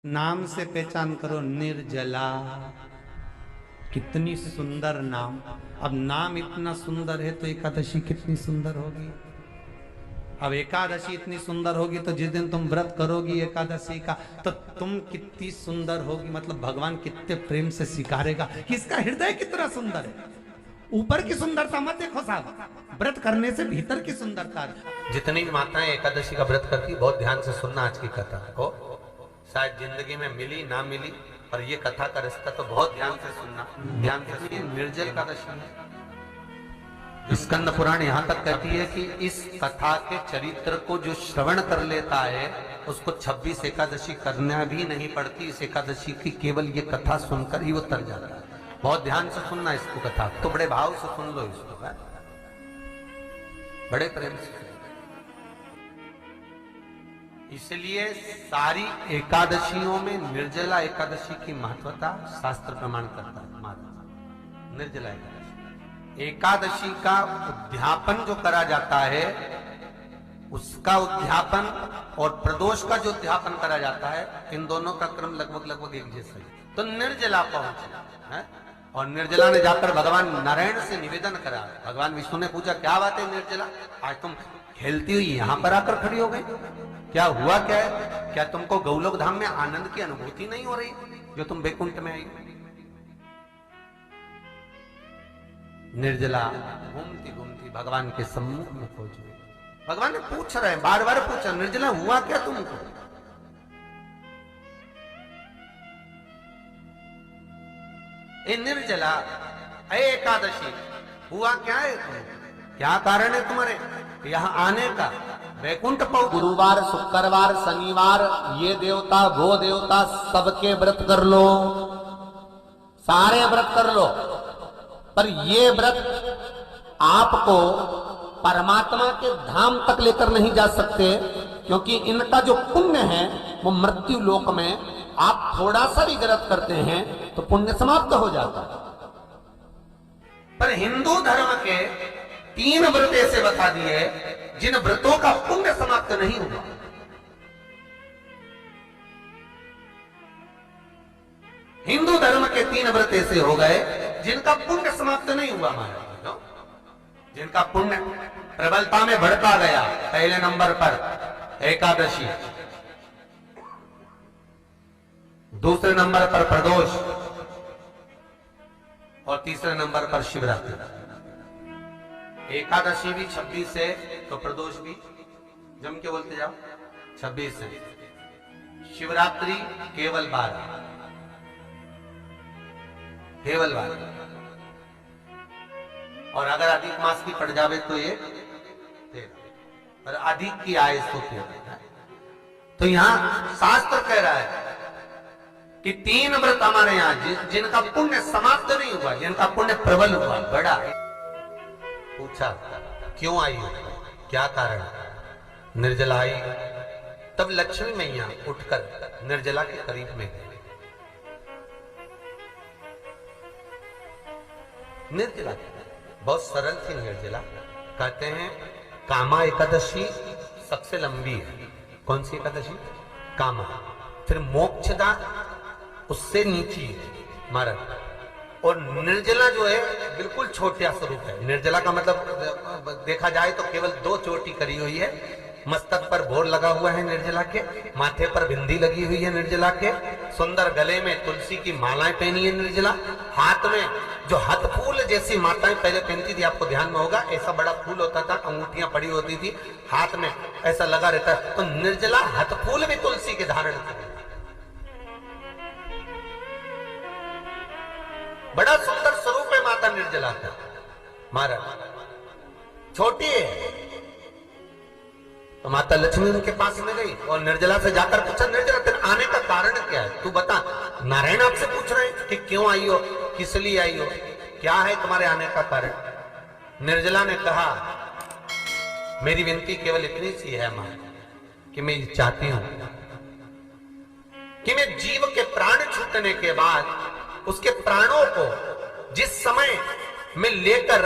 नाम से पहचान करो, निर्जला। कितनी सुंदर नाम। अब नाम इतना सुंदर है तो एकादशी कितनी सुंदर होगी। अब एकादशी इतनी सुंदर होगी तो जिस दिन तुम व्रत करोगी एकादशी का तो तुम कितनी सुंदर होगी। मतलब भगवान कितने प्रेम से स्वीकारेगा कि इसका हृदय कितना सुंदर है। ऊपर की सुंदरता मत देखो साहब, व्रत करने से भीतर की सुंदरता। जितनी भी माताएं एकादशी का व्रत करती, बहुत ध्यान से सुनना आज की कथा को। शायद जिंदगी में मिली ना मिली, पर ये कथा का रिश्ता तो बहुत ध्यान से सुनना। ध्यान से सुनिए। निर्जल एकादशी में स्कंद पुराण यहाँ तक कहती है कि इस कथा के चरित्र को जो श्रवण कर लेता है उसको 26 एकादशी करना भी नहीं पड़ती। इस एकादशी की केवल ये कथा सुनकर ही वो तर जाता है। बहुत ध्यान से सुनना इसको, कथा तो बड़े भाव से सुन लो इसको, है? बड़े प्रेम से। इसलिए सारी एकादशियों में निर्जला एकादशी की महत्वता शास्त्र प्रमाण करता है। निर्जला एकादशी का उद्यापन जो करा जाता है, उसका उद्यापन और प्रदोष का जो उद्यापन करा जाता है, इन दोनों का क्रम लगभग एक जैसा है। तो निर्जला पहुंचे है, और निर्जला ने जाकर भगवान नारायण से निवेदन करा। भगवान विष्णु ने पूछा, क्या बात है निर्जला, आज तुम खेलती हुई यहां पर आकर खड़ी हो गई, क्या हुआ क्या है? क्या तुमको गौलोक धाम में आनंद की अनुभूति नहीं हो रही जो तुम वैकुंठ में आई? निर्जला घूमती घूमती भगवान के सम्मुख में पहुंच गई। भगवान ने पूछ रहे हैं, बार बार पूछा, निर्जला हुआ क्या तुमको? ए निर्जला, ए एकादशी, हुआ क्या है तुम? क्या कारण है तुम्हारे यहाँ आने का? वैकुंठ पाओ। गुरुवार, शुक्रवार, शनिवार, ये देवता वो देवता सबके व्रत कर लो, सारे व्रत कर लो, पर ये व्रत आपको परमात्मा के धाम तक लेकर नहीं जा सकते, क्योंकि इनका जो पुण्य है वो मृत्यु लोक में आप थोड़ा सा भी व्रत करते हैं तो पुण्य समाप्त हो जाता है। पर हिंदू धर्म के 3 व्रत ऐसे बता दिए जिन व्रतों का पुण्य समाप्त नहीं हुआ। हिंदू धर्म के 3 व्रत ऐसे हो गए जिनका पुण्य समाप्त नहीं हुआ महाराज। जिनका पुण्य प्रबलता में बढ़ता गया। पहले नंबर पर एकादशी, दूसरे नंबर पर प्रदोष, और तीसरे नंबर पर शिवरात्रि। एकादशी भी 26 है तो प्रदोष भी जम के बोलते जाओ 26 है। शिवरात्रि केवल 12, केवल 12, और अगर अधिक मास की पड़ जावे तो ये 13, पर अधिक की आय तो 13। तो यहां शास्त्र कह रहा है कि 3 व्रत हमारे यहां जिनका पुण्य समाप्त नहीं हुआ, जिनका पुण्य प्रबल हुआ, बड़ा। पूछा क्यों आई हो, क्या कारण? निर्जला आई। तब लक्ष्मी मैया उठकर निर्जला के करीब में गई। निर्जला बहुत सरल थी निर्जला। कहते हैं कामा एकादशी सबसे लंबी है। कौन सी एकादशी? कामा। फिर मोक्षदा उससे नीची है महाराज। और निर्जला जो है बिल्कुल छोटा स्वरूप है। निर्जला का मतलब देखा जाए तो केवल 2 चोटी करी हुई है। मस्तक पर भोर लगा हुआ है निर्जला के, माथे पर बिंदी लगी हुई है निर्जला के, सुंदर गले में तुलसी की मालाएं पहनी है निर्जला। हाथ में जो हाथ फूल जैसी माताएं पहले पहनती थी, आपको ध्यान में होगा, ऐसा बड़ा फूल होता था, अंगूठियां पड़ी होती थी, हाथ में ऐसा लगा रहता है। तो निर्जला हाथ फूल भी तुलसी के धारण की। बड़ा सुंदर स्वरूप है माता निर्जला का महाराज। छोटी है तो माता लक्ष्मी उनके पास में गई और निर्जला से जाकर पूछा, निर्जला तेरे आने का कारण क्या है, तू बता। नारायण आपसे पूछ रहे हैं कि क्यों आई हो, किस लिए आई हो, क्या है तुम्हारे आने का कारण? निर्जला ने कहा, मेरी विनती केवल इतनी सी है मां कि मैं चाहती हूं कि मैं जीव के प्राण छूटने के बाद उसके प्राणों को जिस समय मैं लेकर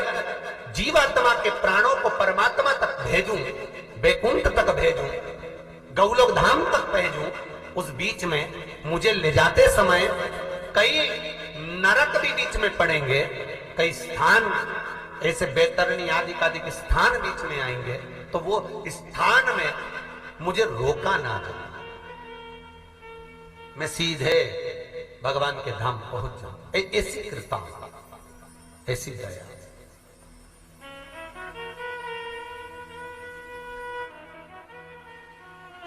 जीवात्मा के प्राणों को परमात्मा तक भेजूं, वैकुंठ तक भेजूं, गौलोक धाम तक भेजूं, उस बीच में मुझे ले जाते समय कई नरक भी बीच में पड़ेंगे, कई स्थान ऐसे बैतरणी आदि आदि स्थान बीच में आएंगे, तो वो स्थान में मुझे रोका ना जाए, मैं सीधे भगवान के धाम पहुंच जाऊं। ऐसी कृपा, ऐसी दया।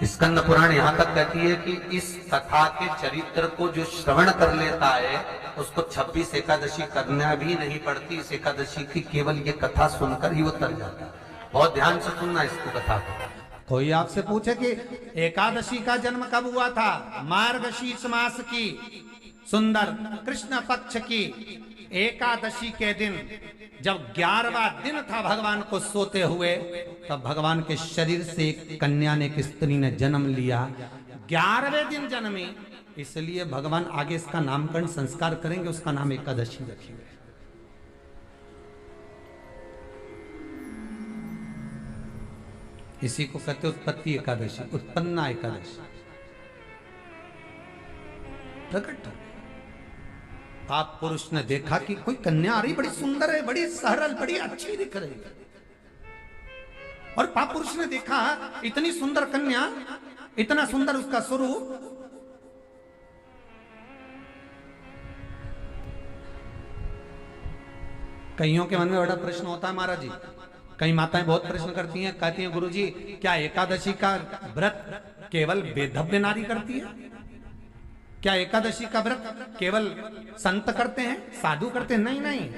स्कंद पुराण यहां तक कहती है कि इस कथा के चरित्र को जो श्रवण कर लेता है उसको 26 एकादशी करना भी नहीं पड़ती। इस एकादशी की केवल ये कथा सुनकर ही वो तर जाता है। बहुत ध्यान से सुनना इसको कथा को। कोई आपसे पूछे कि एकादशी का जन्म कब हुआ था? मार्गशीर्ष मास की सुंदर कृष्ण पक्ष की एकादशी के दिन, जब 11वां दिन था भगवान को सोते हुए, तब भगवान के शरीर से एक कन्या ने, एक स्त्री ने जन्म लिया। 11वें दिन जन्मी, इसलिए भगवान आगे इसका नामकरण संस्कार करेंगे, उसका नाम एकादशी रखेंगे। इसी को कहते उत्पत्ति एकादशी, उत्पन्ना एकादशी। प्रकट आप पुरुष ने देखा कि कोई कन्या आ रही, बड़ी सुंदर है, बड़ी सरल, बड़ी अच्छी दिख रही है, और पाप पुरुष ने देखा इतनी सुंदर कन्या, इतना सुंदर उसका स्वरूप, कईयों के मन में बड़ा प्रश्न होता है महाराज जी। कई माताएं बहुत प्रश्न करती हैं, कहती हैं गुरुजी क्या एकादशी का व्रत केवल वेदव्य नारी करती है? क्या एकादशी का व्रत केवल संत करते हैं, साधु करते हैं? नहीं नहीं,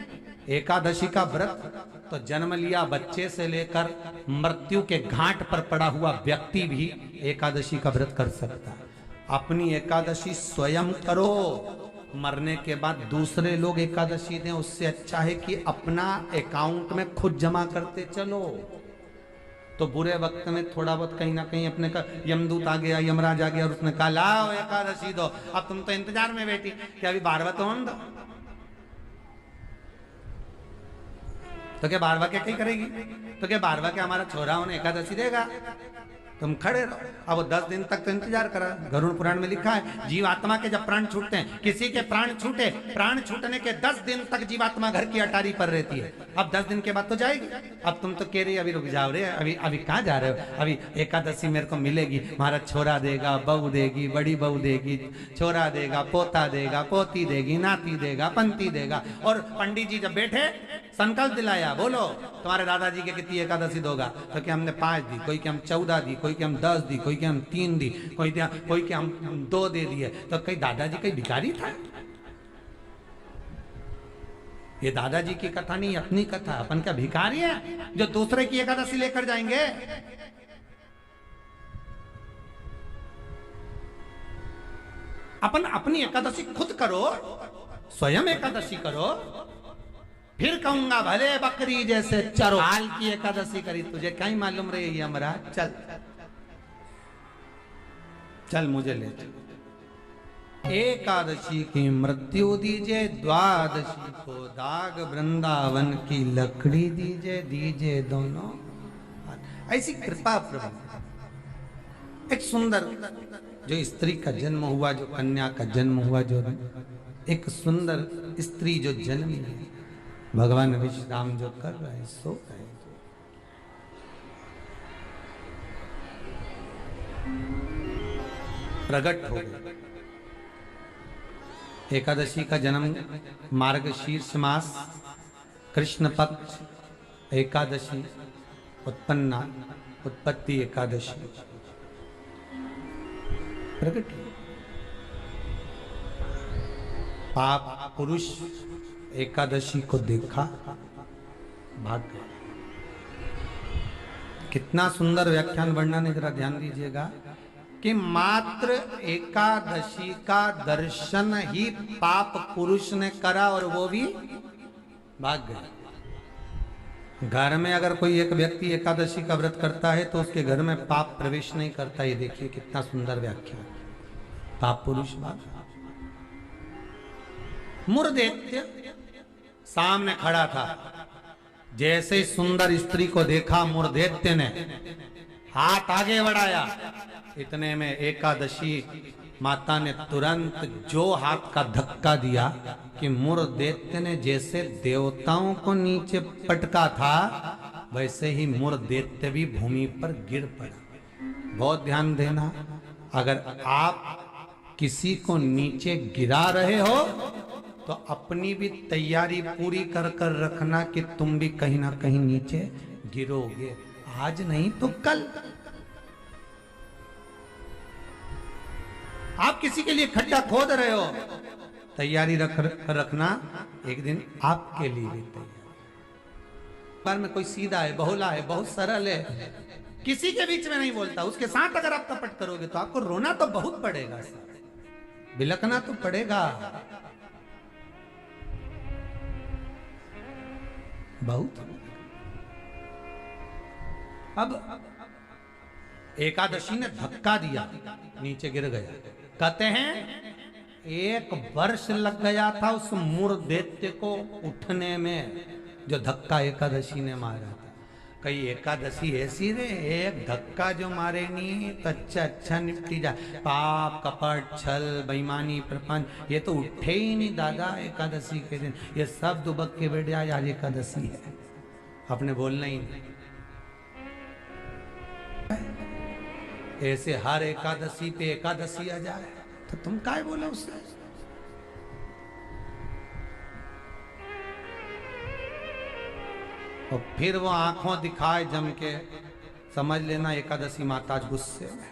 एकादशी का व्रत तो जन्म लिया बच्चे से लेकर मृत्यु के घाट पर पड़ा हुआ व्यक्ति भी एकादशी का व्रत कर सकता है। अपनी एकादशी स्वयं करो, मरने के बाद दूसरे लोग एकादशी दें, उससे अच्छा है कि अपना अकाउंट में खुद जमा करते चलो। तो बुरे वक्त में थोड़ा बहुत कहीं ना कहीं अपने का यमदूत आ गया, यमराज आ गया और उसने कहा लाओ एकादशी दो, अब तुम तो इंतजार में बैठी कि अभी 12वां तो हम दो, तो क्या 12वां क्या कहीं करेगी? तो क्या 12वां क्या हमारा छोरा उन्हें एकादशी देगा? तुम खड़े रहो। अब वो 10 दिन तक तो इंतजार करा। गरुड़ पुराण में लिखा है जीवात्मा के जब प्राण छूटते हैं, किसी के प्राण छूटे, प्राण छूटने के 10 दिन तक जीवात्मा घर की अटारी पर रहती है। अब 10 दिन के बाद तो जाएगी। अब तुम तो कह रही अभी रुक जाओ रे, अभी कहाँ जा रहे हो? अभी एकादशी मेरे को मिलेगी, हमारा छोरा देगा, बहू देगी, बड़ी बहू देगी, छोरा देगा, पोता देगा, पोती देगी, नाती देगा, पंती देगा। और पंडित जी जब बैठे संकल्प दिलाया, बोलो तुम्हारे दादाजी के कितनी एकादशी दोगा? तो क्या हमने 5 दी, कोई के हम 14 दी, कोई के हम 10 दी, कोई के हम 3 दी, कोई के हम 2 दे दिए। तो कहीं दादाजी कहीं भिखारी था? ये दादाजी की कथा नहीं, अपनी कथा। अपन क्या भिखारी है जो दूसरे की एकादशी लेकर जाएंगे? अपन अपनी एकादशी खुद करो, स्वयं एकादशी करो, फिर कहूंगा भले बकरी जैसे चरो। हाल की एकादशी करी, तुझे क्या ही मालूम रही है हमारा? चल चल मुझे ले चल। एकादशी की मृत्यु दीजिए, द्वादशी को दाग वृंदावन की लकड़ी दीजिए, दीजिए दोनों। ऐसी कृपा प्रभु। एक सुंदर जो स्त्री का जन्म हुआ, जो कन्या का जन्म हुआ, जो एक सुंदर स्त्री जो जन्मी है, भगवान विश्राम जो कर रहे, सो रहे। प्रकट हो गए। एकादशी का जन्म मार्गशीर्ष मास कृष्ण पक्ष एकादशी, उत्पन्ना उत्पत्ति एकादशी प्रकट। पाप पुरुष एकादशी को देखा, भाग गया। कितना सुंदर व्याख्यान वर्णन है, जरा ध्यान दीजिएगा कि मात्र एकादशी का दर्शन ही पाप पुरुष ने करा और वो भी भाग गया। घर में अगर कोई एक व्यक्ति एकादशी का व्रत करता है तो उसके घर में पाप प्रवेश नहीं करता। ये देखिए कितना सुंदर व्याख्यान। पाप पुरुष भाग। मुरदैत्य सामने खड़ा था, जैसे ही सुंदर स्त्री को देखा मुरदैत्य ने हाथ आगे बढ़ाया, इतने में एकादशी माता ने तुरंत जो हाथ का धक्का दिया कि मुर दैत्य ने जैसे देवताओं को नीचे पटका था वैसे ही मुर दैत्य भी भूमि पर गिर पड़ा। बहुत ध्यान देना, अगर आप किसी को नीचे गिरा रहे हो तो अपनी भी तैयारी पूरी कर कर रखना कि तुम भी कहीं ना कहीं नीचे गिरोगे, आज नहीं तो कल। आप किसी के लिए खड्डा खोद रहे हो, तैयारी रखना, एक दिन आपके लिए भी तैयारी। बार में कोई सीधा है, बहुला है, बहुत सरल है, किसी के बीच में नहीं बोलता, उसके साथ अगर आप कपट करोगे तो आपको रोना तो बहुत पड़ेगा, बिलकना तो पड़ेगा बहुत। अब एकादशी ने धक्का दिया, नीचे गिर गया। कहते हैं 1 वर्ष लग गया था उस मुर दैत्य को उठने में, जो धक्का एकादशी ने मारा था। कई एकादशी ऐसी रे, एक धक्का जो मारे नहीं तो अच्छा निपटी जाए। पाप कपट छल बेईमानी प्रपंच ये तो उठे ही नहीं दादा एकादशी के दिन, ये सब दुबक के बैठ जाए, आज एकादशी है, आपने बोलना ही नहीं। ऐसे हर एकादशी पे एकादशी आ जाए तो तुम काय बोलो उससे। और फिर वो आंखों दिखाए जम के, समझ लेना एकादशी माता गुस्से में।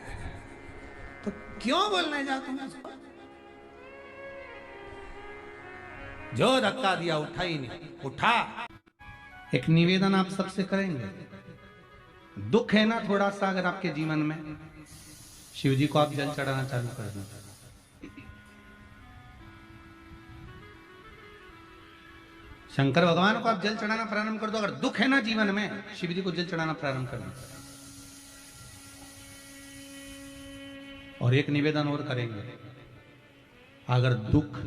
तो क्यों बोलने जा तुम उसको? जो धक्का दिया उठा ही नहीं, उठा। एक निवेदन आप सबसे करेंगे, दुख है ना थोड़ा सा अगर आपके जीवन में, शिव जी को आप जल चढ़ाना चालू कर दें। शंकर भगवान को आप जल चढ़ाना प्रारंभ कर दो। अगर दुख है ना जीवन में, शिव जी को जल चढ़ाना प्रारंभ कर दो। और एक निवेदन और करेंगे, अगर दुख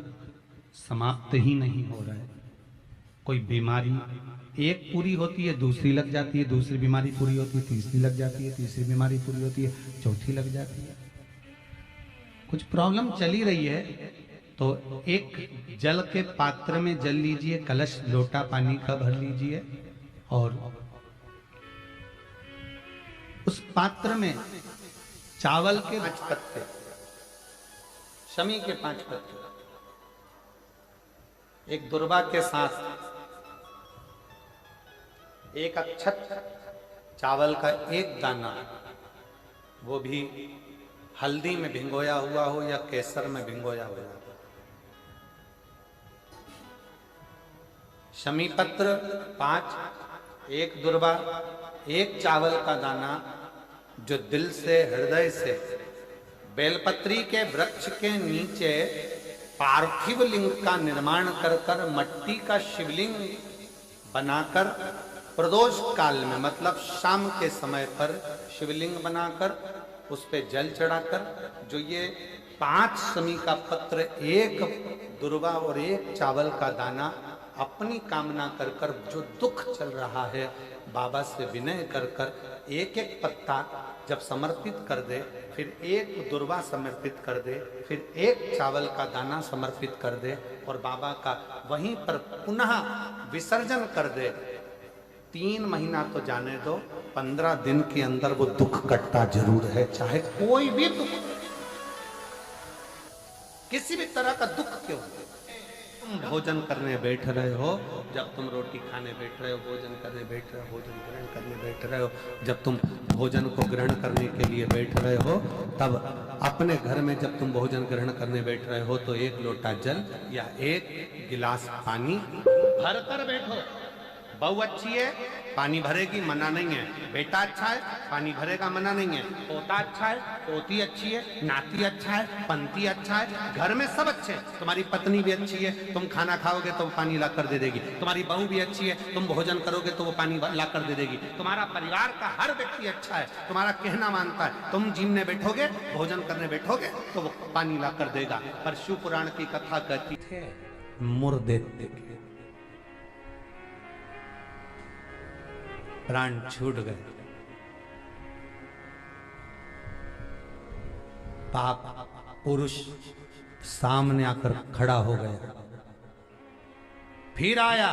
समाप्त ही नहीं हो रहा है, कोई बीमारी एक पूरी होती है दूसरी लग जाती है, दूसरी बीमारी पूरी होती है तीसरी लग जाती है, तीसरी बीमारी पूरी होती है चौथी लग जाती है, कुछ प्रॉब्लम चली रही है, तो एक जल के पात्र में जल लीजिए, कलश लोटा पानी का भर लीजिए और उस पात्र में चावल के 5 पत्ते, शमी के 5 पत्ते, एक दुर्वा के साथ एक अक्षत चावल का एक दाना, वो भी हल्दी में भिंगोया हुआ हो या केसर में भिंगोया हुआ हो, शमी पत्र 5, एक दुर्वा, एक चावल का दाना, जो दिल से हृदय से बेलपत्री के वृक्ष के नीचे पार्थिव लिंग का निर्माण कर कर मट्टी का शिवलिंग बनाकर प्रदोष काल में, मतलब शाम के समय पर शिवलिंग बनाकर उस पे जल चढ़ाकर, जो ये 5 शमी का पत्र, एक दुर्वा और एक चावल का दाना, अपनी कामना कर कर जो दुख चल रहा है बाबा से विनय कर कर एक एक पत्ता जब समर्पित कर दे, फिर एक दुर्वा समर्पित कर दे, फिर एक चावल का दाना समर्पित कर दे और बाबा का वहीं पर पुनः विसर्जन कर दे, 3 महीना तो जाने दो, 15 दिन के अंदर वो दुख कटता जरूर है, चाहे कोई भी दुख, किसी भी तरह का दुख क्यों। तुम भोजन करने बैठ रहे हो, जब तुम रोटी खाने बैठ रहे हो, भोजन करने बैठ रहे हो, भोजन ग्रहण करने बैठ रहे हो, जब तुम भोजन को ग्रहण करने के लिए बैठ रहे हो, तब अपने घर में जब तुम भोजन ग्रहण करने बैठ रहे हो तो 1 लोटा जल या 1 गिलास पानी भर कर बैठो। बहू अच्छी है, पानी भरेगी, मना नहीं है। बेटा अच्छा है, पानी भरेगा, मना नहीं है। पोता अच्छा है, पोती अच्छी है, नाती अच्छा है, पंती अच्छा है, घर में सब अच्छे हैं। तुम्हारी पत्नी भी अच्छी है, तुम खाना खाओगे तो वो पानी ला कर दे देगी। तुम्हारी बहू भी अच्छी है, तुम भोजन करोगे तो वो पानी ला कर दे देगी। तुम्हारा परिवार का हर व्यक्ति अच्छा है, तुम्हारा कहना मानता है। तुम जीने बैठोगे, भोजन करने बैठोगे तो वो पानी ला कर देगा। पर शिव पुराण की कथा कहती है, मुर दैत्य के प्राण छूट गए, पाप पुरुष सामने आकर खड़ा हो गया। फिर आया,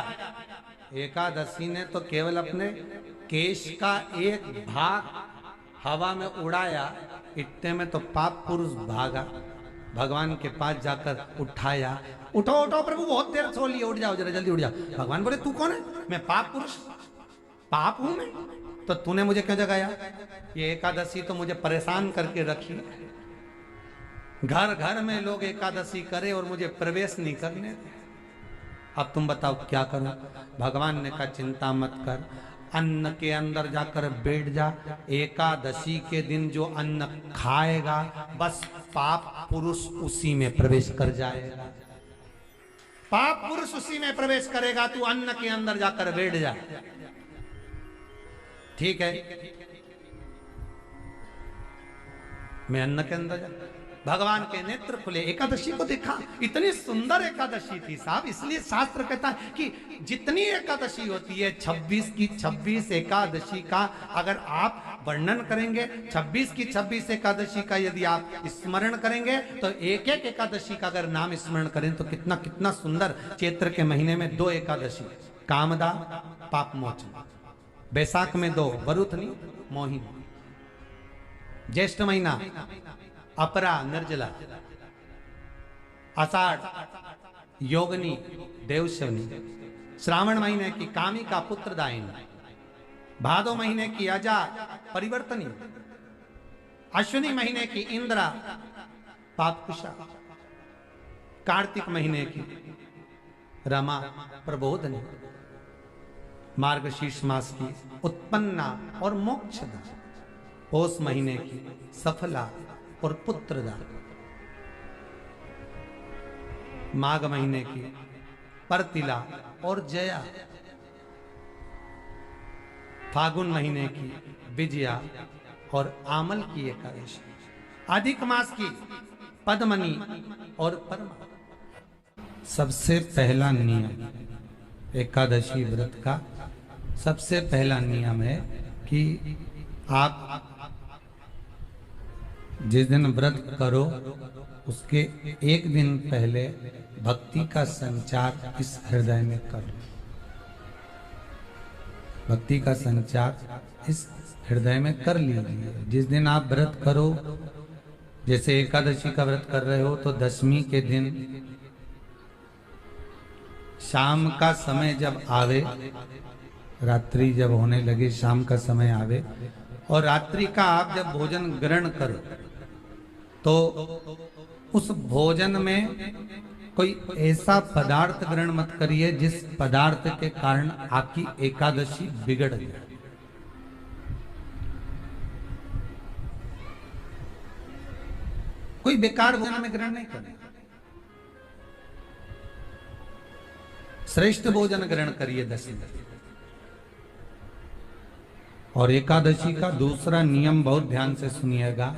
एकादशी ने तो केवल अपने केश का एक भाग हवा में उड़ाया, इतने में तो पाप पुरुष भागा, भगवान के पास जाकर उठाया। उठो उठो प्रभु, बहुत देर सो लिए, उठ जाओ जरा जल्दी उठ जाओ। भगवान बोले तू कौन है? मैं पाप पुरुष, पाप हूं मैं, तो तूने मुझे क्यों जगाया? ये एकादशी तो मुझे परेशान करके रखी। घर घर में लोग एकादशी करे और मुझे प्रवेश नहीं करने। अब तुम बताओ क्या करूं? भगवान ने कहा चिंता मत कर, अन्न के अंदर जाकर बैठ जा। एकादशी के दिन जो अन्न खाएगा बस पाप पुरुष उसी में प्रवेश कर जाएगा। पाप पुरुष उसी में प्रवेश करेगा, तू अन्न के अंदर जाकर बैठ जा। ठीक है, मैं अन्न के अंदर जा। भगवान के नेत्र खुले, एकादशी को देखा, इतनी सुंदर एकादशी थी साहब। इसलिए शास्त्र कहता है कि जितनी एकादशी होती है 26 की 26 एकादशी का अगर आप वर्णन करेंगे, 26 की 26 एकादशी का यदि आप स्मरण करेंगे तो एक एक एकादशी का अगर नाम स्मरण करें तो कितना कितना सुंदर। चैत्र के महीने में 2 एकादशी, कामदा पाप मोचन, बैसाख में 2 वरुथनी मोहिनी, ज्येष्ठ महीना अपरा निर्जला, आषाढ़ योगनी देवशवनी, श्रावण महीने की कामिका पुत्रदायिनी, भादो महीने की अजा परिवर्तनी, अश्विनी महीने की इंद्रा पापकुशा, कार्तिक महीने की रमा प्रबोधनी, मार्गशीर्ष मास की उत्पन्ना और मोक्षदा, पौष महीने की सफला और पुत्रदा, माघ महीने की परतिला और जया, फागुन महीने की विजया और आमल की एकादशी, अधिक मास की पद्मनी और परमा। सबसे पहला नियम एकादशी व्रत का, सबसे पहला नियम है कि आप जिस दिन व्रत करो उसके एक दिन पहले भक्ति का संचार इस हृदय में करो। भक्ति का संचार इस हृदय में कर लीजिए। जिस दिन आप व्रत करो, जैसे एकादशी का व्रत कर रहे हो तो दशमी के दिन शाम का समय जब आवे, रात्रि जब होने लगे, शाम का समय आवे और रात्रि का आप जब भोजन ग्रहण करो तो उस भोजन में कोई ऐसा पदार्थ ग्रहण मत करिए जिस पदार्थ के कारण आपकी एकादशी बिगड़ जाए। कोई बेकार भोजन में ग्रहण नहीं करें, श्रेष्ठ भोजन ग्रहण करिए दशमी। और एकादशी का दूसरा नियम बहुत ध्यान से सुनिएगा।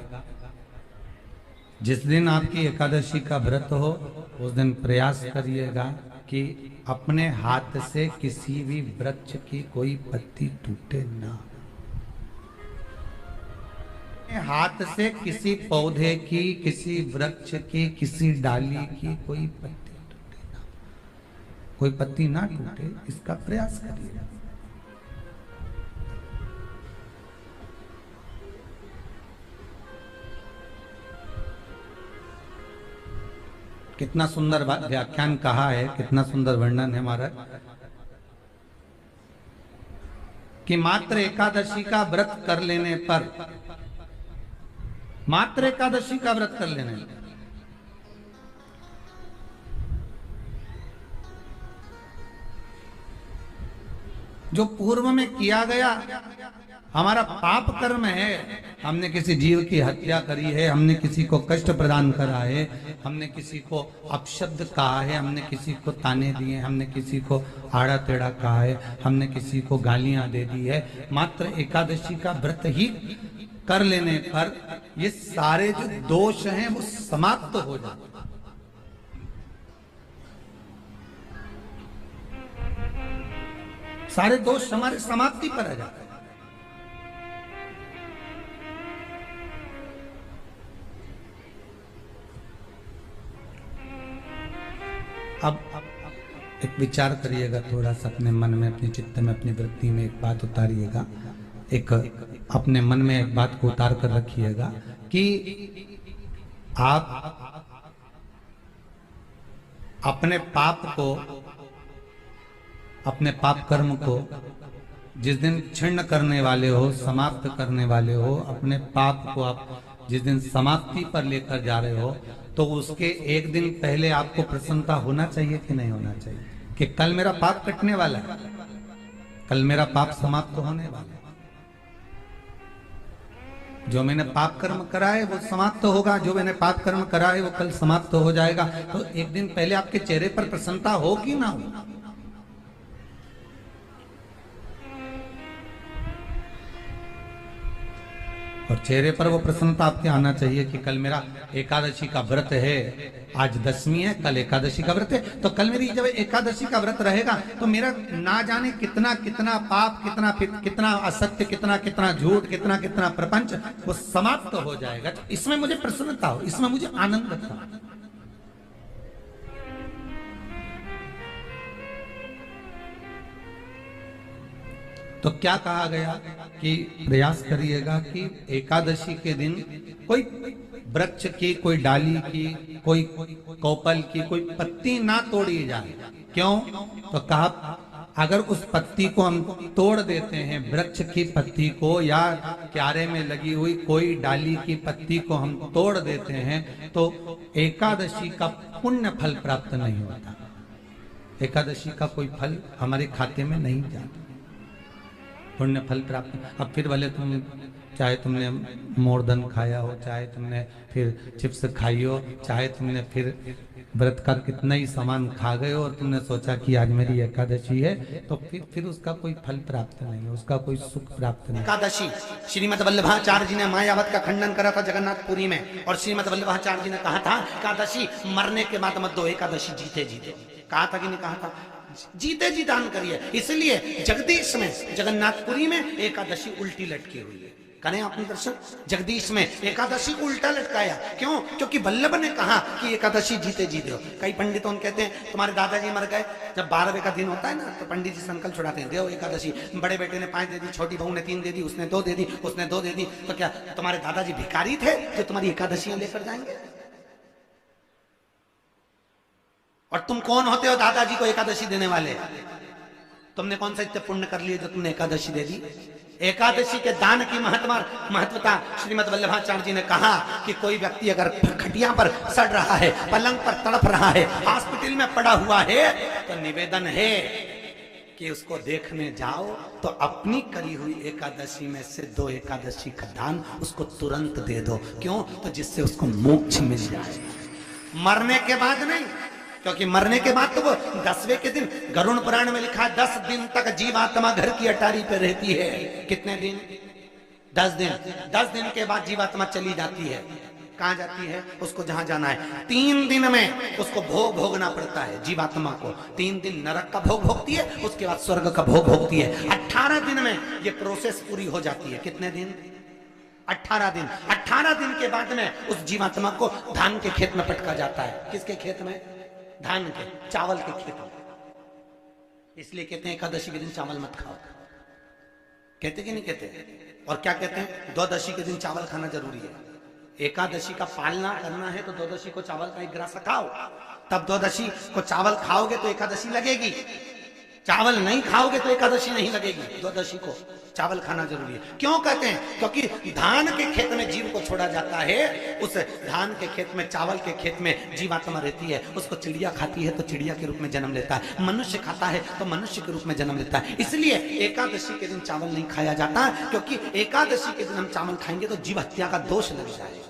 जिस दिन आपकी एकादशी का व्रत हो उस दिन प्रयास करिएगा कि अपने हाथ से किसी भी वृक्ष की कोई पत्ती टूटे ना। हाथ से किसी पौधे की, किसी वृक्ष की, किसी डाली की कोई पत्ती टूटे ना, कोई पत्ती ना टूटे, इसका प्रयास करिएगा। कितना सुंदर व्याख्यान कहा है, कितना सुंदर वर्णन है हमारा कि मात्र एकादशी का व्रत कर लेने पर, मात्र एकादशी का व्रत कर लेने पर जो पूर्व में किया गया हमारा पाप कर्म है, हमने किसी जीव की हत्या करी है, हमने किसी को कष्ट प्रदान करा है, हमने किसी को अपशब्द कहा है, हमने किसी को ताने दिए, हमने किसी को आड़ा टेढ़ा कहा है, हमने किसी को गालियां दे दी है, मात्र एकादशी का व्रत ही कर लेने पर ये सारे जो दोष हैं वो समाप्त हो जाते। सारे दोष हमारे समाप्ति पर आ जाते हैं। अब एक विचार करिएगा थोड़ा सा अपने मन में, अपने चित्त में, अपनी वृत्ति में एक बात उतारिएगा। एक अपने मन में एक बात को उतार कर रखिएगा कि आप अपने पाप को, अपने पाप कर्म को जिस दिन छिन्न करने वाले हो, समाप्त करने वाले हो, अपने पाप को आप जिस दिन समाप्ति पर लेकर जा रहे हो, तो उसके एक दिन पहले आपको प्रसन्नता होना चाहिए कि नहीं होना चाहिए कि कल मेरा पाप कटने वाला है, कल मेरा पाप समाप्त होने वाला है। जो मैंने पाप कर्म करा है वो समाप्त होगा, जो मैंने पाप कर्म करा है वो कल समाप्त हो जाएगा। तो एक दिन पहले आपके चेहरे पर प्रसन्नता हो कि ना हो? और चेहरे पर वो प्रसन्नता आपके आना चाहिए कि कल मेरा एकादशी का व्रत है, आज दशमी है, कल एकादशी का व्रत है, तो कल मेरी जब एकादशी का व्रत रहेगा तो मेरा ना जाने कितना कितना पाप, कितना असत्य, कितना झूठ, कितना प्रपंच वो समाप्त हो जाएगा। तो इसमें मुझे प्रसन्नता हो, इसमें मुझे आनंद था। तो क्या कहा गया कि प्रयास करिएगा कि एकादशी के दिन कोई वृक्ष की, कोई डाली की, कोई कोपल की कोई पत्ती ना तोड़ी जाए। क्यों? तो कहा अगर उस पत्ती को हम तोड़ देते हैं, वृक्ष की पत्ती को या क्यारे में लगी हुई कोई डाली की पत्ती को हम तोड़ देते हैं तो एकादशी का पुण्य फल प्राप्त नहीं होता, एकादशी का कोई फल हमारे खाते में नहीं जाता, पुण्य फल प्राप्त। अब फिर भले तुम चाहे तुमने मोरदन खाया हो, चाहे तुमने फिर चिप्स खाई हो, चाहे तुमने फिर व्रत का कितना ही सामान खा गए हो और तुमने सोचा कि आज मेरी एकादशी है, तो फिर उसका कोई फल प्राप्त नहीं है, उसका कोई सुख प्राप्त नहीं। एकादशी श्रीमद वल्लभाचार्य जी ने मायावत का खंडन करा था जगन्नाथपुरी में, और श्रीमद वल्लभाचार्य जी ने कहा था एकादशी मरने के बाद मत दो, एकादशी जीते जीते। कहा था कि नहीं कहा था? जीते जी दान करिए। इसलिए जगदीश में, जगन्नाथपुरी में एकादशी उल्टी लटकी हुई है। करें आपने दर्शन? जगदीश में एकादशी को उल्टा लटकाया। क्यों? क्योंकि वल्लभ ने कहा कि एकादशी जीते जी दो। कई पंडितों कहते हैं तुम्हारे दादाजी मर गए, जब 12वें का दिन होता है ना तो पंडित जी संकल्प छुड़ाते हैं, दो एकादशी। बड़े बेटे ने 5 दे दी, छोटी बहू ने 3 दे दी, उसने 2 दे दी, उसने 2 दे दी। तो क्या तुम्हारे दादाजी भिखारी थे जो तुम्हारी एकादशियां लेकर जाएंगे? और तुम कौन होते हो दादाजी को एकादशी देने वाले? तुमने कौन सा इतने पुण्य कर लिए जो तुमने एकादशी दे दी? एकादशी के दान की महत्वता श्रीमद वल्लभाचार्य जी ने कहा कि कोई व्यक्ति अगर खटिया पर सड़ रहा है, पलंग पर तड़प रहा है, हॉस्पिटल में पड़ा हुआ है, तो निवेदन है कि उसको देखने जाओ तो अपनी करी हुई एकादशी में से 2 एकादशी का दान उसको तुरंत दे दो। क्यों? तो जिससे उसको मोक्ष मिल जाए, मरने के बाद नहीं। क्योंकि मरने के बाद तो वो 10वें के दिन, गरुड़ पुराण में लिखा है 10 दिन तक जीवात्मा घर की अटारी पे रहती है। कितने दिन? 10 दिन। 10 दिन के बाद जीवात्मा चली जाती है। कहाँ जाती है? उसको जहां जाना है। 3 दिन में उसको भोग भोगना पड़ता है जीवात्मा को। 3 दिन नरक का भोग भोगती है, उसके बाद स्वर्ग का भोग भोगती है। 18 दिन में ये प्रोसेस पूरी हो जाती है। कितने दिन? 18 दिन। 18 दिन के बाद में उस जीवात्मा को धान के खेत में पटका जाता है। किसके खेत में? धान के, चावल के खेत में। इसलिए कहते हैं एकादशी के दिन चावल मत खाओ। कहते कि नहीं कहते? और क्या कहते हैं? द्वादशी के दिन चावल खाना जरूरी है। एकादशी का पालना करना है तो द्वादशी को चावल का 1 गिलास खाओ, तब द्वादशी को चावल खाओगे तो एकादशी लगेगी। चावल नहीं खाओगे तो एकादशी नहीं लगेगी। द्वादशी को चावल खाना जरूरी है। क्यों कहते हैं? क्योंकि धान के खेत में जीव को छोड़ा जाता है, उस धान के खेत में, चावल के खेत में जीवात्मा रहती है। उसको चिड़िया खाती है तो चिड़िया के रूप में जन्म लेता है, मनुष्य खाता है तो मनुष्य के रूप में जन्म लेता है। इसलिए एकादशी के दिन चावल नहीं खाया जाता, क्योंकि एकादशी के दिन हम चावल खाएंगे तो जीव हत्या का दोष लग जाएगा।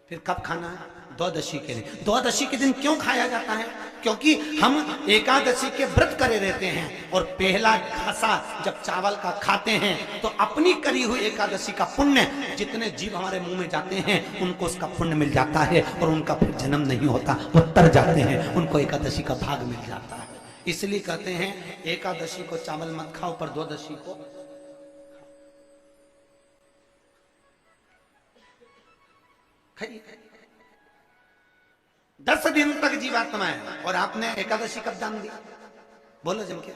फिर कब खाना है? द्वादशी के दिन। द्वादशी के दिन क्यों खाया जाता है? क्योंकि हम एकादशी के व्रत करे रहते हैं और पहला घासा जब चावल का खाते हैं तो अपनी करी हुई एकादशी का पुण्य, जितने जीव हमारे मुंह में जाते हैं उनको उसका पुण्य मिल जाता है और उनका फिर जन्म नहीं होता, वो तर जाते हैं, उनको एकादशी का भाग मिल जाता है। इसलिए कहते हैं एकादशी को चावल मत खाओ, पर द्वादशी को खाइए। 10 दिन तक जीवात्मा है और आपने एकादशी कब दान दी? बोलो जम के।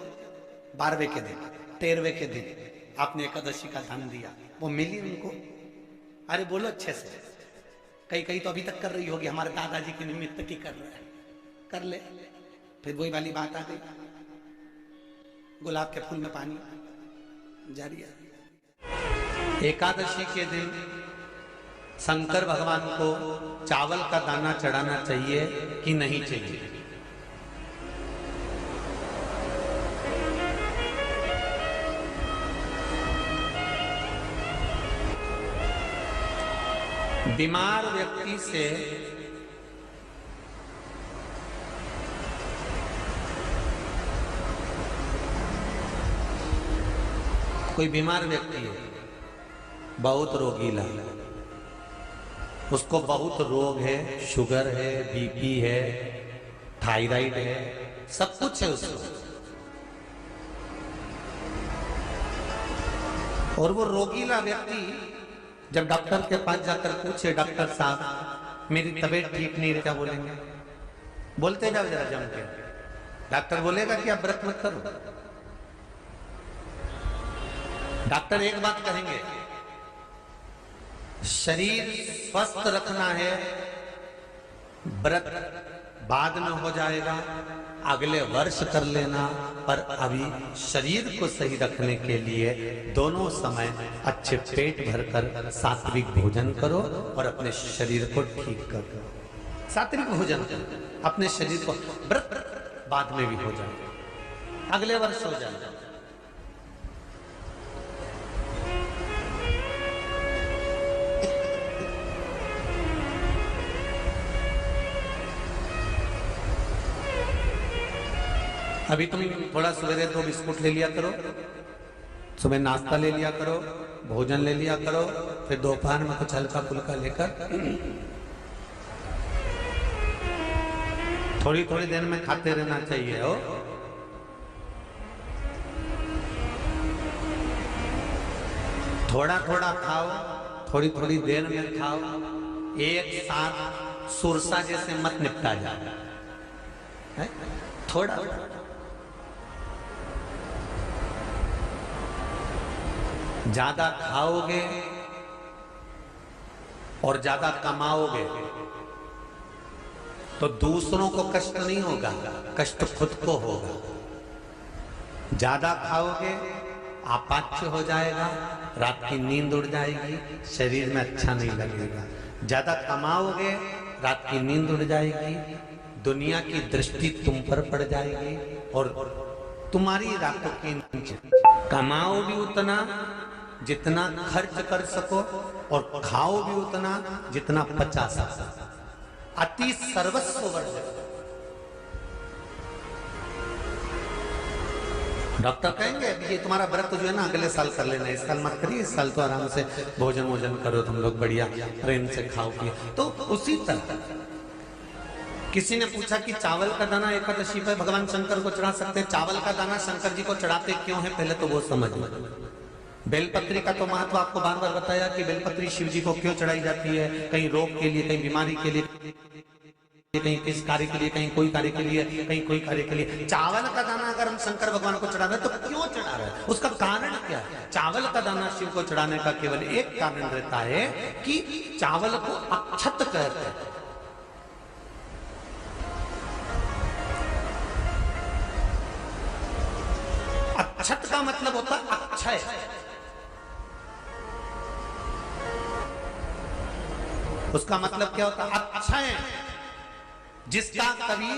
12वें के दिन, 13वें के दिन आपने एकादशी का दान दिया, वो मिली उनको? अरे बोलो अच्छे से। कई तो अभी तक कर रही होगी, हमारे दादाजी के निमित्त की कर रहे हैं, कर ले। फिर वही वाली बात आ गई, गुलाब के फूल में पानी जारी है। एकादशी के दिन शंकर भगवान को चावल का दाना चढ़ाना चाहिए कि नहीं चाहिए? बीमार व्यक्ति से कोई बीमार व्यक्ति है, बहुत रोगीला, उसको बहुत रोग है, शुगर है, बीपी है, थायराइड है, सब कुछ है उसको, और वो रोगीला व्यक्ति जब डॉक्टर के पास जाकर पूछे, डॉक्टर साहब मेरी तबीयत ठीक नहीं है, क्या बोलेंगे? बोलते जाओ जरा जम के। डॉक्टर बोलेगा कि आप व्रत मत करो। डॉक्टर एक बात कहेंगे, शरीर स्वस्थ रखना है, व्रत बाद में हो जाएगा, अगले वर्ष कर लेना, पर अभी शरीर को सही रखने के लिए दोनों समय अच्छे पेट भरकर सात्विक भोजन करो और अपने शरीर को ठीक करो। सात्विक भोजन करो, अपने शरीर को, व्रत बाद में भी हो जाए, अगले वर्ष हो जाए। अभी तुम थोड़ा सवेरे 2 बिस्कुट ले लिया करो, सुबह नाश्ता ले लिया करो, भोजन ले लिया करो, फिर दोपहर में कुछ हल्का फुल्का लेकर थोड़ी थोड़ी देर में खाते रहना चाहिए। हो थोड़ा थोड़ा खाओ, थोड़ी थोड़ी देर में खाओ, एक साथ सुरसा जैसे मत निपटा जाए, थोड़ा ज्यादा खाओगे और ज्यादा कमाओगे तो दूसरों को कष्ट नहीं होगा, कष्ट खुद को होगा। ज्यादा खाओगे आपाच्य हो जाएगा, रात की नींद उड़ जाएगी, शरीर में अच्छा नहीं लगेगा। ज्यादा कमाओगे, रात की नींद उड़ जाएगी, दुनिया की दृष्टि तुम पर पड़ जाएगी और तुम्हारी रातों की नींद। कमाओ भी उतना जितना खर्च कर सको और खाओ भी उतना जितना पचा सको। अति सर्वस्व वर्जक। डॉक्टर कहेंगे ये तुम्हारा व्रत जो है ना अगले साल कर लेना, इस साल मत करिए, इस साल तो आराम से भोजन वोजन करो तुम लोग, बढ़िया प्रेम से खाओ पिए। तो उसी तरह किसी ने पूछा कि चावल का दाना एकादशी पर भगवान शंकर को चढ़ा सकते हैं? चावल का दाना शंकर जी को चढ़ाते क्यों है, पहले तो वो समझ लो। बेलपत्री का तो महत्व आपको बार बार बताया कि बेलपत्री शिव जी को क्यों चढ़ाई जाती है, कहीं रोग के लिए, कहीं बीमारी के लिए, कहीं किस कार्य के लिए, कहीं कोई कार्य के लिए, कहीं कोई कार्य के लिए। चावल का दाना अगर हम शंकर भगवान को चढ़ा रहे हैं तो क्यों चढ़ा रहे हैं, उसका कारण क्या है? चावल का दाना शिव को चढ़ाने का केवल एक कारण रहता है कि चावल को अक्षत कहते हैं। अक्षत का मतलब होता अक्षय। उसका मतलब क्या होता? अक्षय, जिसका कभी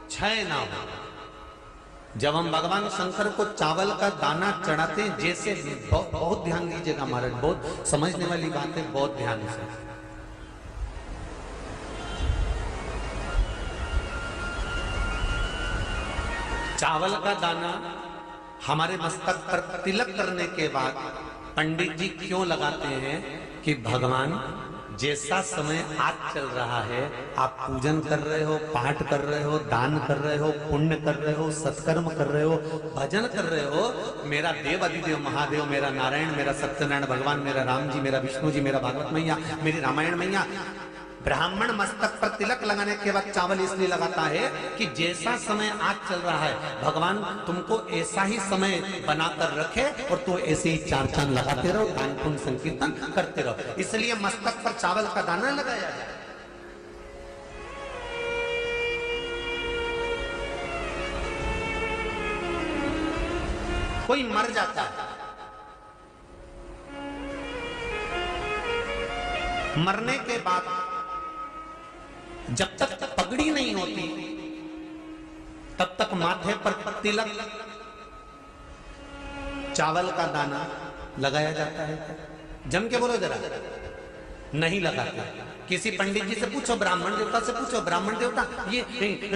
क्षय ना हो। जब हम भगवान शंकर को चावल का दाना चढ़ाते हैं, जैसे बहुत ध्यान दीजिएगा महाराज, बहुत समझने वाली बात है, बहुत ध्यान से। चावल का दाना हमारे मस्तक पर तिलक करने के बाद पंडित जी क्यों लगाते हैं कि भगवान जैसा समय आज चल रहा है, आप पूजन कर रहे हो, पाठ कर रहे हो, दान कर रहे हो, पुण्य कर रहे हो, सत्कर्म कर रहे हो, भजन कर रहे हो, मेरा देव अधिदेव महादेव, मेरा नारायण, मेरा सत्यनारायण भगवान, मेरा राम जी, मेरा विष्णु जी, मेरा भागवत मैया, मेरी रामायण मैया, ब्राह्मण मस्तक पर तिलक लगाने के बाद चावल इसलिए लगाता है कि जैसा समय आज चल रहा है भगवान तुमको ऐसा ही समय बनाकर रखे और तो ऐसे ही चार चांद लगाते रहो, दान पुण्य संकीर्तन करते रहो, इसलिए मस्तक पर चावल का दाना लगाया जाए। कोई मर जाता है, मरने के बाद जब तक पगड़ी नहीं होती तब तक माथे पर तिलक चावल का दाना लगाया जाता है। जम के बोलो जरा, नहीं लगाते। किसी पंडित जी से पूछो, ब्राह्मण देवता से पूछो, ब्राह्मण देवता ये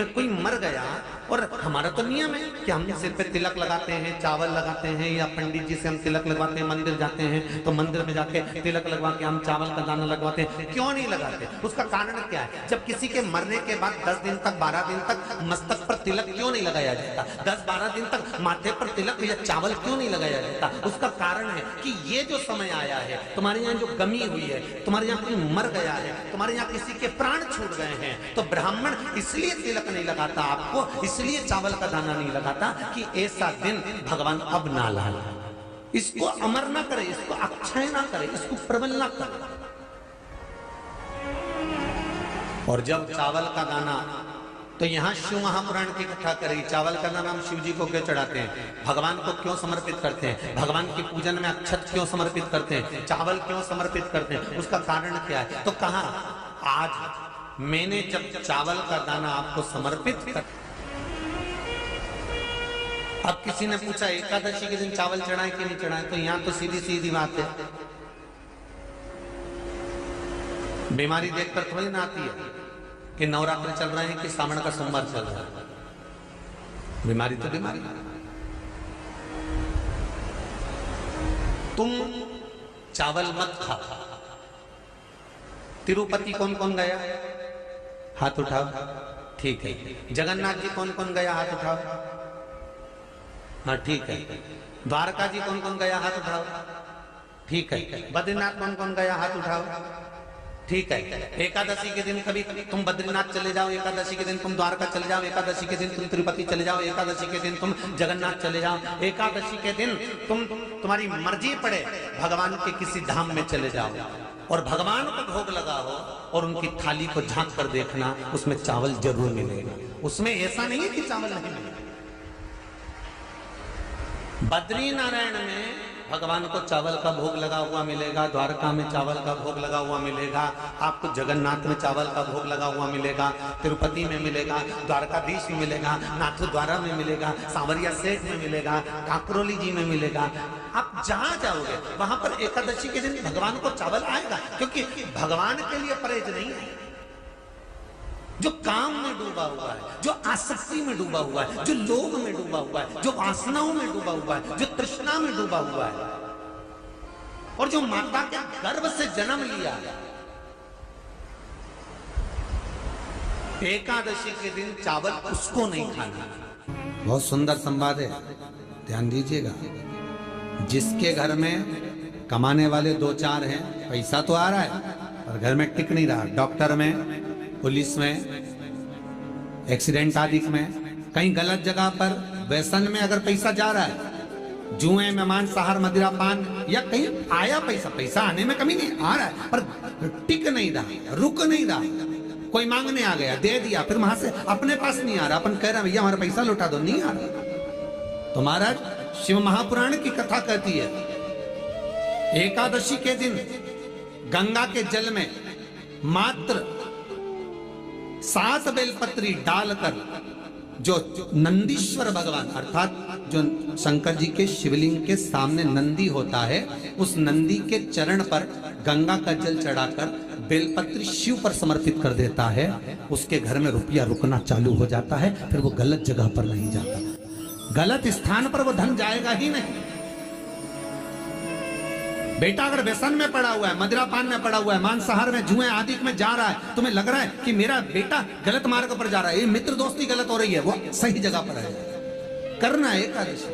कोई मर गया और हमारा तो नियम है कि हम सिर पे तिलक लगाते हैं, चावल लगाते हैं, या पंडित जी से हम तिलक लगवाते हैं, मंदिर जाते हैं तो मंदिर में जाके तिलक लगवा के हम चावल का दाना लगवाते हैं, क्यों नहीं लगाते? उसका कारण क्या है? जब किसी के मरने के बाद 10 दिन तक 12 दिन तक मस्तक पर तिलक क्यों नहीं लगाया जाता? 10-12 दिन तक माथे पर तिलक या चावल क्यों नहीं लगाया जाता? उसका कारण है कि ये जो समय आया है, तुम्हारे यहाँ जो गमी हुई है, तुम्हारे यहाँ कोई मर गया है, तुम्हारे यहाँ किसी के प्राण छूट गए हैं, तो ब्राह्मण इसलिए तिलक नहीं लगाता आपको, इसलिए चावल का दाना नहीं लगाता कि ऐसा दिन भगवान अब ना लाए, इसको अमर ना करे, इसको अक्षय ना करे, इसको प्रबल ना करे। और जब चावल का दाना, तो यहां शिव महापुराण की कथा करी, चावल का दाना हम शिव जी को क्यों चढ़ाते हैं, भगवान को क्यों समर्पित करते हैं, भगवान की पूजन में अक्षत क्यों समर्पित करते हैं, चावल क्यों समर्पित करते हैं, उसका कारण क्या है? तो कहा आज मैंने जब चावल का दाना आपको समर्पित कर, अब किसी ने पूछा एकादशी के दिन चावल चढ़ाए कि नहीं चढ़ाए, तो यहां तो सीधी सीधी बात है, बीमारी देखकर थोड़ी ना आती है कि नवरात्र चल रहे हैं कि सावन का सोमवार चल रहा है, बीमारी तो बीमारी। तुम चावल मत खाओ। तिरुपति कौन कौन गया? हाथ उठाओ। ठीक है। जगन्नाथ जी कौन कौन गया? हाथ उठाओ। हाँ ठीक है। द्वारका जी कौन कौन गया? हाथ उठाओ। ठीक है। बद्रीनाथ कौन कौन गया? हाथ उठाओ। ठीक है। एकादशी के दिन कभी तुम बद्रीनाथ चले जाओ, एकादशी के दिन तुम द्वारका चले जाओ, एकादशी के दिन तुम तिरुपति चले जाओ, एकादशी के दिन तुम जगन्नाथ चले जाओ, एकादशी के दिन तुम्हारी मर्जी पड़े भगवान के किसी धाम में चले जाओ और भगवान को भोग लगाओ और उनकी थाली को झांक कर देखना, उसमें चावल जरूर मिलेगा। उसमें ऐसा नहीं है कि चावल नहीं मिलेगा। बद्री नारायण में भगवान को चावल का भोग लगा हुआ मिलेगा, द्वारका में चावल का भोग लगा हुआ मिलेगा, आपको जगन्नाथ में चावल का भोग लगा हुआ मिलेगा, तिरुपति में मिलेगा, द्वारकाधीश में मिलेगा, नाथद्वारा में मिलेगा, सांवरिया सेठ में मिलेगा, काकरोली जी में मिलेगा। आप जहां जाओगे वहां पर एकादशी के दिन भगवान को चावल आएगा, क्योंकि भगवान के लिए परहेज नहीं है। जो काम में डूबा हुआ है, जो आसक्ति में डूबा हुआ है, जो लोभ में डूबा हुआ है, जो वासनाओं में डूबा हुआ है, जो तृष्णा में डूबा हुआ है, और जो माता के गर्भ से जन्म लिया है, एकादशी के दिन चावल उसको नहीं खाना। बहुत सुंदर संवाद है, ध्यान दीजिएगा। जिसके घर में कमाने वाले 2-4 हैं, पैसा तो आ रहा है पर घर में टिक नहीं रहा, डॉक्टर में, पुलिस में, एक्सीडेंट आदि में, कहीं गलत जगह पर व्यसन में अगर पैसा जा रहा है, जुए में, मांसाहार, मदिरा पान, या कहीं आया पैसा आने में कमी नहीं, आ रहा है पर टिक नहीं रहा, रुक नहीं रहा। कोई मांगने आ गया, दे दिया, फिर वहां से अपने पास नहीं आ रहा, अपन कह रहा भैया हमारा पैसा लौटा दो, नहीं आ रहा। तो महाराज शिव महापुराण की कथा कहती है, एकादशी के दिन गंगा के जल में मात्र 7 बेलपत्री डालकर जो नंदीश्वर भगवान अर्थात जो शंकर जी के शिवलिंग के सामने नंदी होता है, उस नंदी के चरण पर गंगा का जल चढ़ाकर बेलपत्री शिव पर समर्पित कर देता है, उसके घर में रुपया रुकना चालू हो जाता है, फिर वो गलत जगह पर नहीं जाता, गलत स्थान पर वो धन जाएगा ही नहीं। बेटा अगर व्यसन में पड़ा हुआ है, मदिरा पान में पड़ा हुआ है, मांसाहार में, जुए आदि में जा रहा है, तुम्हें लग रहा है कि मेरा बेटा गलत मार्ग पर जा रहा है, ये मित्र दोस्ती गलत हो रही है, वो सही जगह पर है, करना है एकादशी।